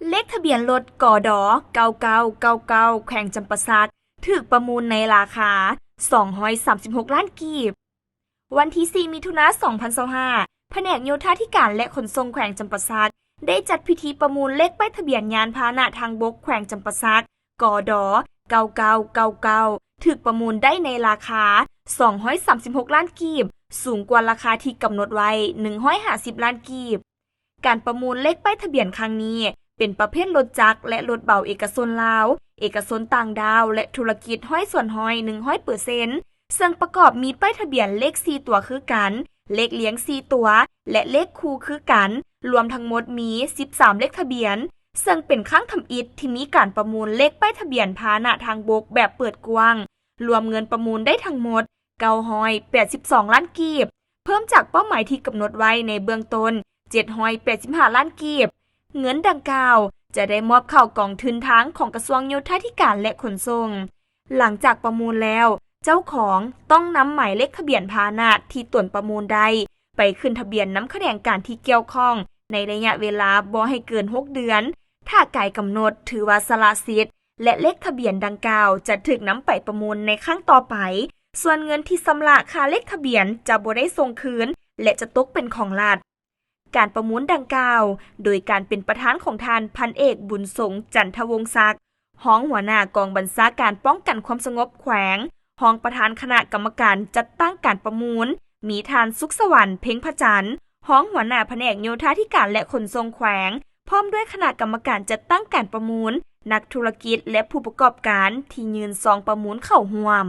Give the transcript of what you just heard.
เลขทะเบียนรถกด9999แขวงจำปาสักถูกประมูลในราคา236ล้านกีบวันที่ 4 มิถุนายน 2025แผนกโยธาธิการและขนส่งแขวงจำปาสักได้จัดพิธีประมูลเลขป้ายทะเบียนยานพาหนะทางบกแขวงจำปาสักกด9999ถูกประมูลได้ในราคา236ล้านกีบสูงกว่าราคาที่กำหนดไว้150ล้านกีบการประมูลเลขป้ายทะเบียนครั้งนี้เป็นประเภทรถจักรและรถเบาเอกชนลาวเอกชนต่างดาวและธุรกิจห้อยส่วนห้อย100%ซึ่งประกอบมีป้ายทะเบียนเลข4ตัวคือกันเลขเลี้ยง4ตัวและเลขคู่คือกันรวมทั้งหมดมี13เลขทะเบียนซึ่งเป็นครั้งทำอิฐที่มีการประมูลเลขป้ายทะเบียนพาหนะทางบกแบบเปิดกว้างรวมเงินประมูลได้ทั้งหมด982ล้านกีบเพิ่มจากเป้าหมายที่กำหนดไว้ในเบื้องต้น785ล้านกีบเงินดังกล่าวจะได้มอบเข้ากองทุนทั้งของกระทรวงโยธาธิการและขนส่งหลังจากประมูลแล้วเจ้าของต้องนำหมายเลขทะเบียนพาหนะที่ตนประมูลได้ไปขึ้นทะเบียนนำคะแนนการที่เกี่ยวข้องในระยะเวลาบ่ให้เกิน6เดือนถ้าไก่กำหนดถือว่าสละสิทธิ์และเลขทะเบียนดังกล่าวจะถูกนำไปประมูลในครั้งต่อไปส่วนเงินที่ชำระค่าเลขทะเบียนจะบ่ได้ส่งคืนและจะตกเป็นของรัฐการประมูลดังกล่าวโดยการเป็นประธานของท่านพันเอกบุญสงจันทวงศ์ศักดิ์รองหัวหน้ากองบัญชาการป้องกันความสงบแขวงรองประธานคณะกรรมการจัดตั้งการประมูลมีท่านสุขสวรรค์เพ็งพระจันทร์รองหัวหน้าแผนกโยธาธิการและขนส่งแขวงพร้อมด้วยคณะกรรมการจัดตั้งการประมูลนักธุรกิจและผู้ประกอบการที่ยืนซองประมูลเข้าร่วม